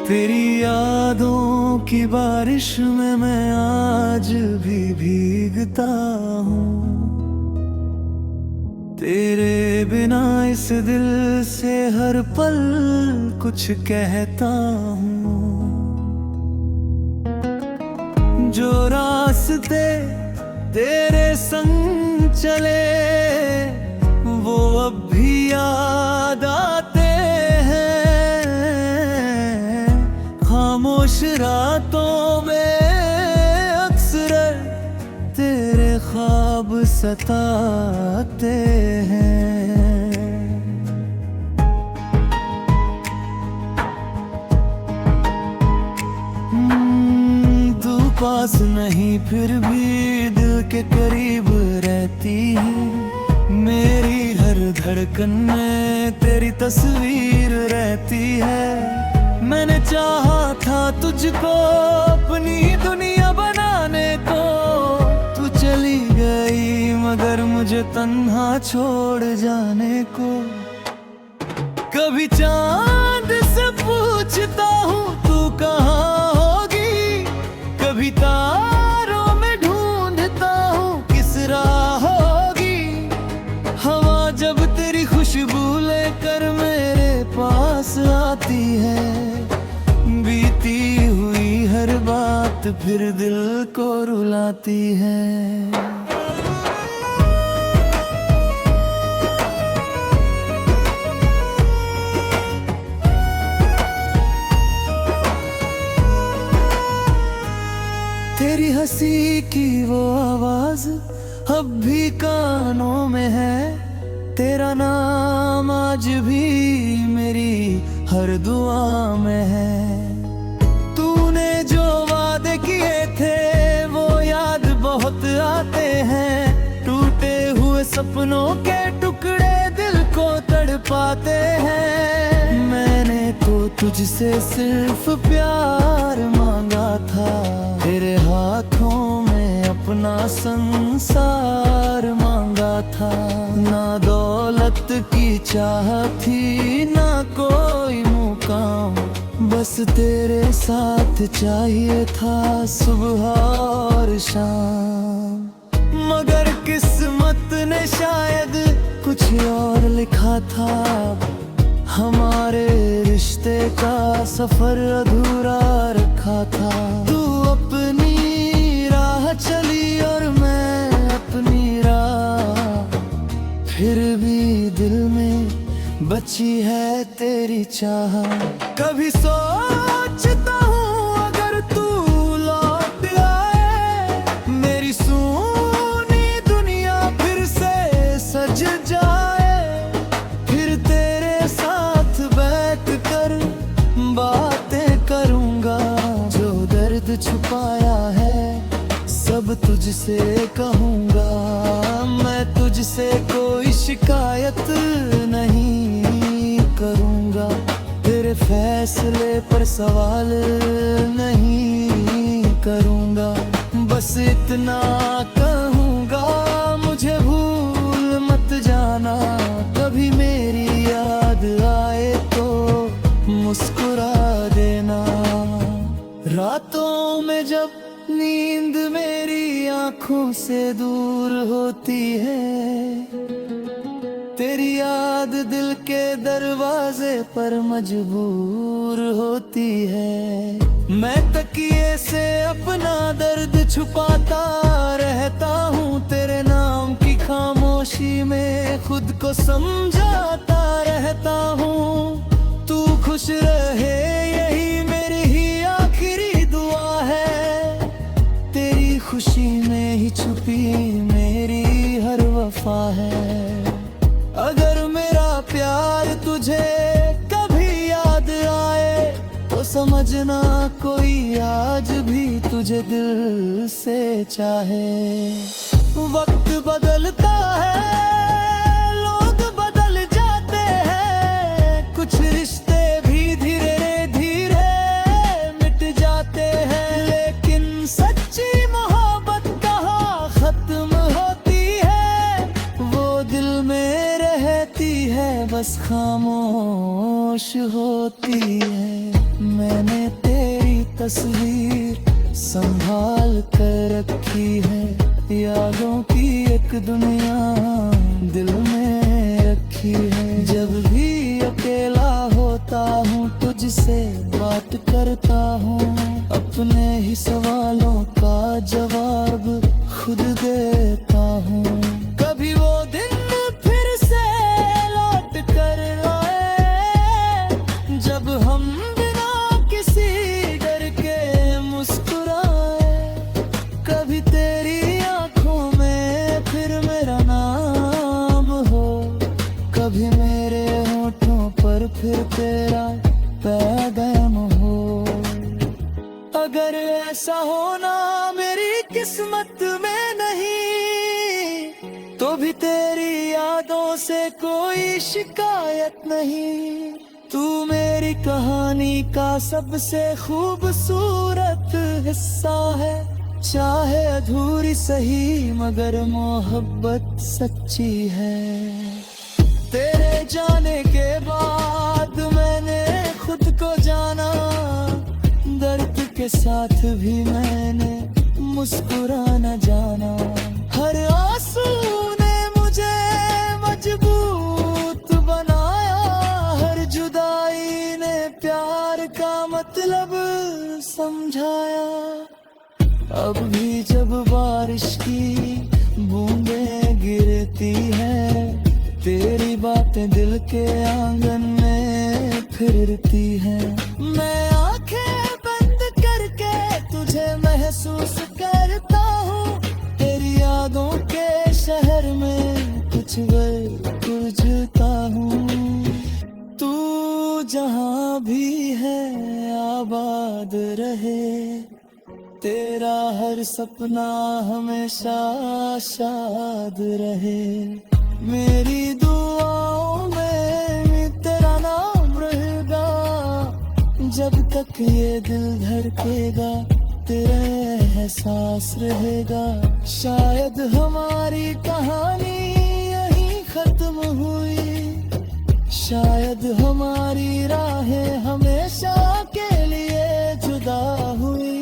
तेरी यादों की बारिश में मैं आज भी भीगता हूँ। तेरे बिना इस दिल से हर पल कुछ कहता हूँ। जो रास्ते तेरे संग चले वो अब भी याद आते हैं। खामोश रातों में अक्सर तेरे ख्वाब सताते हैं। तू पास नहीं फिर भी दिल के करीब रहती है। मेरी हर धड़कन में तेरी तस्वीर रहती है। मैंने चाहा था तुझको अपनी दुनिया बनाने को, तू चली गई मगर मुझे तन्हा छोड़ जाने को। कभी चांद से पूछता हूँ तू कहाँ होगी, कभी तारों में ढूंढता हूँ किस राह होगी। हवा जब तेरी खुशबू लेकर मेरे पास आती है, बीती हुई हर बात फिर दिल को रुलाती है। तेरी हंसी की वो आवाज अब भी कानों में है। तेरा नाम आज भी मेरी हर दुआ में है। तूने जो वादे किए थे वो याद बहुत आते हैं। टूटे हुए सपनों के टुकड़े दिल को तड़पाते हैं। मैंने तो तुझसे सिर्फ प्यार मांगा था, तेरे हाथों में अपना संसार मांगा था। ना दौलत की चाह थी ना कोई मुकाम, बस तेरे साथ चाहिए था सुबह और शाम। मगर किस्मत ने शायद कुछ और लिखा था, हमारे रिश्ते का सफर अधूरा रखा था। तू अपनी राह चली और मैं अपनी राह, फिर भी दिल में बची है तेरी चाह। कभी सोचता हूँ अगर तू लौट आए, मेरी सूनी दुनिया फिर से सज जाए। फिर तेरे साथ बैठ कर बातें करूँगा, जो दर्द छुपाया है सब तुझसे कहूँगा। मैं तुझसे कोई शिकायत नहीं करूँगा, तेरे फैसले पर सवाल नहीं करूँगा। बस इतना कहूँगा मुझे भूल मत जाना, कभी मेरी याद आए तो मुस्कुरा देना। रातों में जब नींद मेरी आँखों से दूर होती है, तेरी याद दिल के दरवाजे पर मजबूर होती है। मैं तकिए से अपना दर्द छुपाता रहता हूँ, तेरे नाम की खामोशी में खुद को समझाता रहता हूँ। तू खुश रहे यही मेरी ही आखिरी दुआ है, तेरी खुशी में ही छुपी मेरी हर वफा है। अगर मेरा प्यार तुझे कभी याद आए तो समझना कोई आज भी तुझे दिल से चाहे। वक्त बदलता है, लोग बदल जाते हैं, कुछ रिश्ते भी धीरे धीरे मिट जाते हैं। लेकिन सच्ची मोहब्बत कहाँ खत्म होती है, वो दिल में रहती है बस खामोश होती है। मैंने तेरी तस्वीर संभाल कर रखी है, यादों की एक दुनिया दिल में रखी है। जब भी अकेला होता हूँ तुझसे बात करता हूँ, अपने ही सवालों का जवाब खुद देता हूँ। कभी वो दिन फिर से लौट कर आए जब हम बिना किसी डर के मुस्कुराए। कभी तेरी आंखों में फिर मेरा नाम हो, कभी मेरे होठों पर फिर तेरा पैगाम हो। अगर ऐसा होना मेरी किस्मत में नहीं, तो भी तेरी यादों से कोई शिकायत नहीं। तू मेरी कहानी का सबसे खूबसूरत हिस्सा है, चाहे अधूरी सही मगर मोहब्बत सच्ची है। तेरे जाने के बाद मैंने खुद को जाना, दर्द के साथ भी मैंने मुस्कुराना जाना। हर आंसू ने मुझे मजबूत बनाया, हर जुदाई ने प्यार का मतलब समझाया। अब भी जब बारिश की बूंदें गिरती है, तेरी बातें दिल के आंगन में फिरती हैं। मैं आंखें बंद करके तुझे महसूस करता हूँ, तेरी यादों के शहर में कुछ वक्त उलझता हूँ। तू जहाँ भी है आबाद रहे, तेरा हर सपना हमेशा शाद रहे। मेरी दुआओं में तेरा नाम रहेगा, जब तक ये दिल धड़केगा तेरा एहसास रहेगा। शायद हमारी कहानी यहीं खत्म हुई, शायद हमारी राहें हमेशा के लिए जुदा हुई।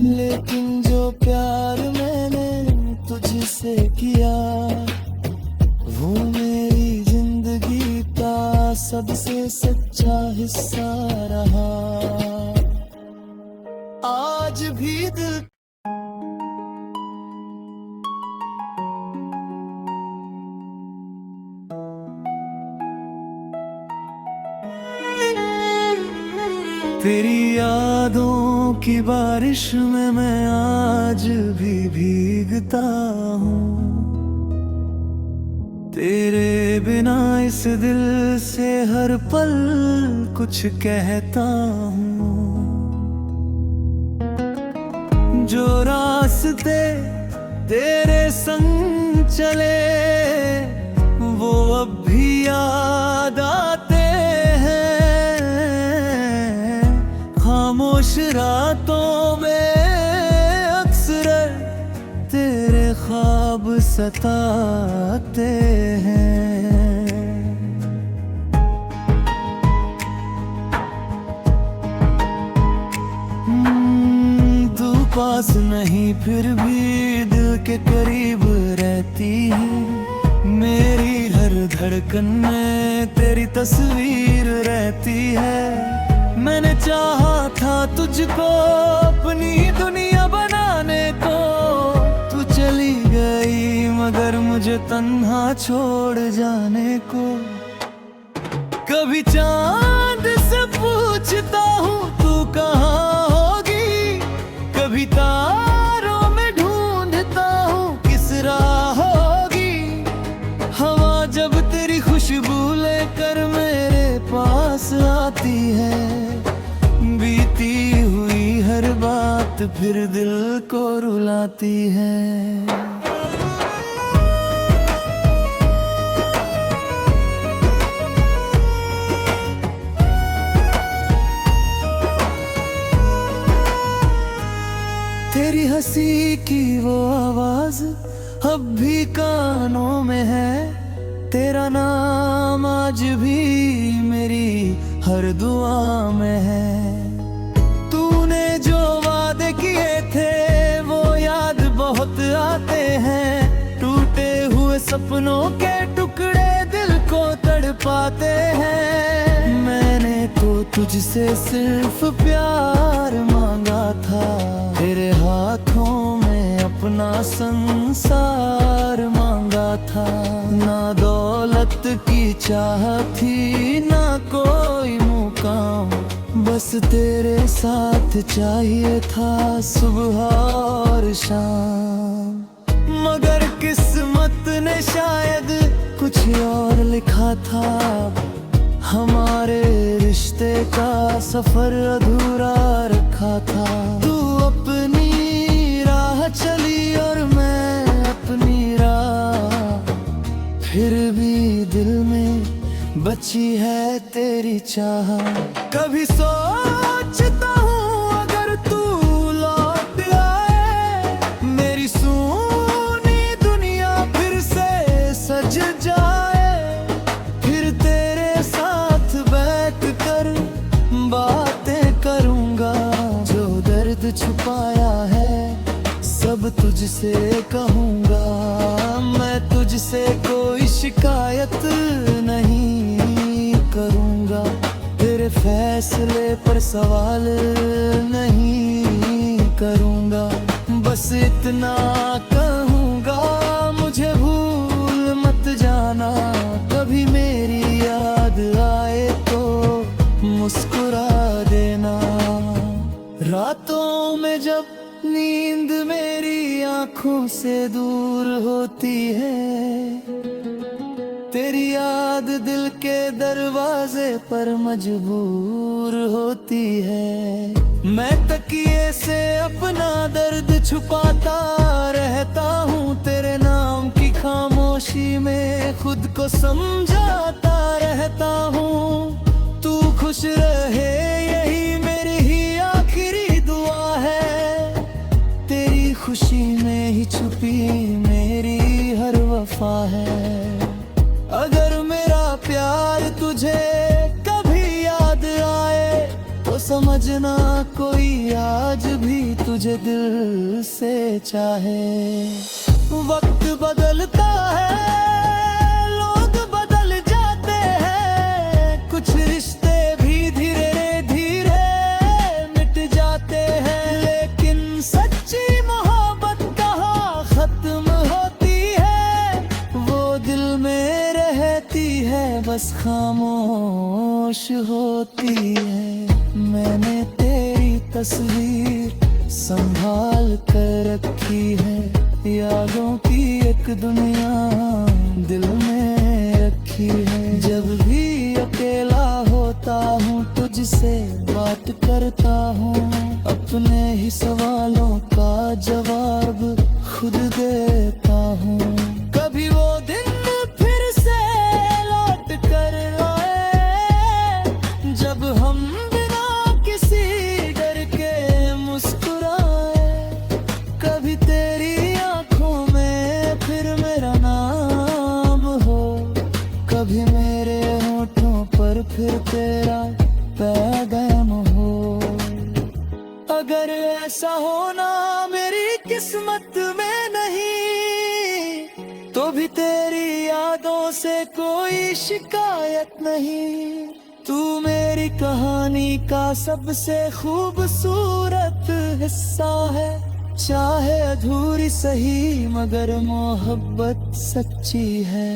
लेकिन जो प्यार मैंने तुझसे किया, वो मेरी जिंदगी का सबसे सच्चा हिस्सा रहा। आज भी दिल तेरी यादों की बारिश में मैं आज भी भीगता हूँ। तेरे बिना इस दिल से हर पल कुछ कहता हूँ। जो रास्ते तेरे संग चले वो अब भी याद आते हैं। खामोश रातों में अक्सर तेरे ख्वाब सताते हैं। तू पास नहीं फिर भी दिल के करीब रहती है। मेरी हर धड़कन में तेरी तस्वीर रहती है। मैंने चाहा था तुझको अपनी दुनिया बनाने को, तू चली गई मगर मुझे तन्हा छोड़ जाने को। कभी चांद से पूछता हूँ तू कहाँ होगी, कभी तारों में ढूंढता हूँ किस राह होगी। हवा जब तेरी खुशबू लेकर मेरे पास आती है, बीती हुई हर बात फिर दिल को रुलाती है। तेरी हंसी की वो आवाज अब भी कानों में है। तेरा नाम आज भी मेरी हर दुआ में है। तूने जो वादे किए थे वो याद बहुत आते हैं। टूटे हुए सपनों के टुकड़े दिल को तड़पाते हैं। मैंने तो तुझसे सिर्फ प्यार मांगा था, तेरे हाथों में अपना संसार मांगा था। ना दौलत की चाह थी ना कोई मुकाम, बस तेरे साथ चाहिए था सुबह और शाम। मगर किस्मत ने शायद कुछ और लिखा था, हमारे रिश्ते का सफर अधूरा रखा था। तू अपनी राह चली और मैं अपनी राह, फिर भी दिल में बची है तेरी चाह। कभी सोचता हूँ अगर तू लौट आए, मेरी सूनी दुनिया फिर से सज जाए। फिर तेरे साथ बैठ कर बातें करूँगा, जो दर्द छुपाया है सब तुझसे कहूँगा। मैं तुझसे कोई शिकायत नहीं करूँगा, तेरे फैसले पर सवाल नहीं करूँगा। बस इतना कहूँगा, मुझे भूल मत जाना। कभी मेरी याद आए तो मुस्कुरा देना। रातों में जब नींद मेरी आँखों से दूर होती है, तेरी याद दिल के दरवाजे पर मजबूर होती है। मैं तकिए से अपना दर्द छुपाता रहता हूँ, तेरे नाम की खामोशी में खुद को समझाता रहता हूँ। तू खुश रहे यही मेरी ही आखिरी दुआ है, तेरी खुशी में ही छुपी मेरी हर वफा है। अगर मेरा प्यार तुझे कभी याद आए तो समझना कोई आज भी तुझे दिल से चाहे। वक्त बदलता है, लोग बदल जाते हैं, कुछ रिश्ते भी धीरे धीरे मिट जाते हैं। लेकिन सच्ची मोहब्बत कहाँ खत्म होती है, वो दिल में रहती है बस खामोश होती है। मैंने तेरी तस्वीर संभाल कर रखी है, यादों की एक दुनिया दिल में रखी है। जब भी अकेला होता हूँ तुझसे बात करता हूँ, अपने ही सवालों का जवाब खुद देता हूँ। कभी वो दिन फिर से लौट कर आए, जब हम बिना किसी डर के मुस्कुराए। कभी तेरी आंखों में फिर मेरा नाम हो, कभी मेरे होठों पर फिर तेरा पैगाम हो। अगर ऐसा होना मेरी किस्मत में नहीं, तो भी तेरी यादों से कोई शिकायत नहीं। तू मेरी कहानी का सबसे खूबसूरत हिस्सा है, चाहे अधूरी सही मगर मोहब्बत सच्ची है।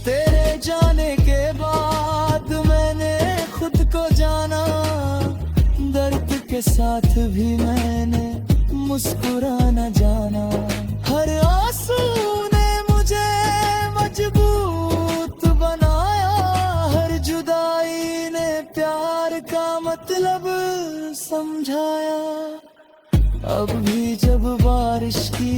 तेरे जाने के बाद मैंने खुद को जाना, दर्द के साथ भी मैंने मुस्कुराना जाना। हर आंसू ने मुझे मजबूत बनाया, हर जुदाई ने प्यार का मतलब समझाया। अब भी जब बारिश की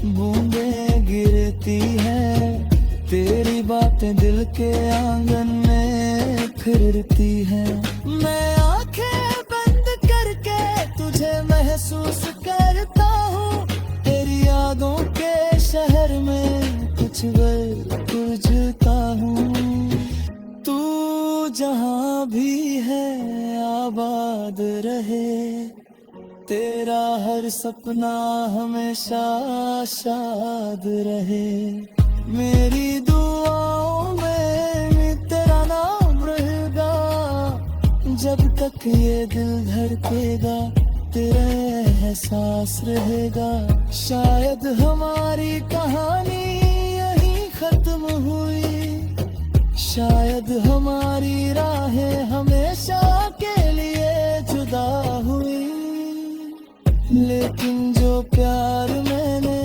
बूंदें गिरती हैं, तेरी बातें दिल के आंगन में फिरती हैं। मैं आंखें बंद करके तुझे महसूस करता हूँ, तेरी यादों के शहर में कुछ वक्त गुजरता हूँ। तू जहाँ तेरा हर सपना हमेशा शाद रहे। मेरी दुआओं में तेरा नाम रहेगा, जब तक ये दिल धड़केगा तेरा एहसास रहेगा। शायद हमारी कहानी यहीं खत्म हुई, शायद हमारी राहें हमेशा के लिए जुदा हुई, लेकिन जो प्यार मैंने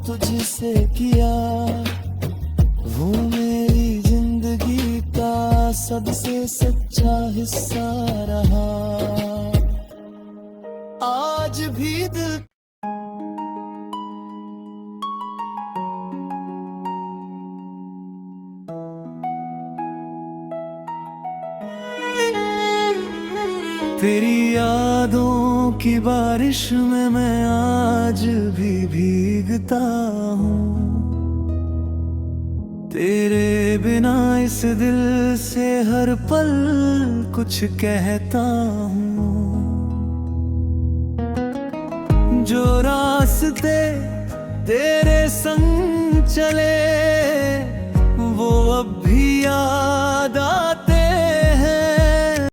तुझसे किया वो मेरी जिंदगी का सबसे सच्चा हिस्सा रहा। आज भी दिल तेरी यादों की बारिश में मैं आज भी भीगता हूँ। तेरे बिना इस दिल से हर पल कुछ कहता हूँ। जो रास्ते तेरे संग चले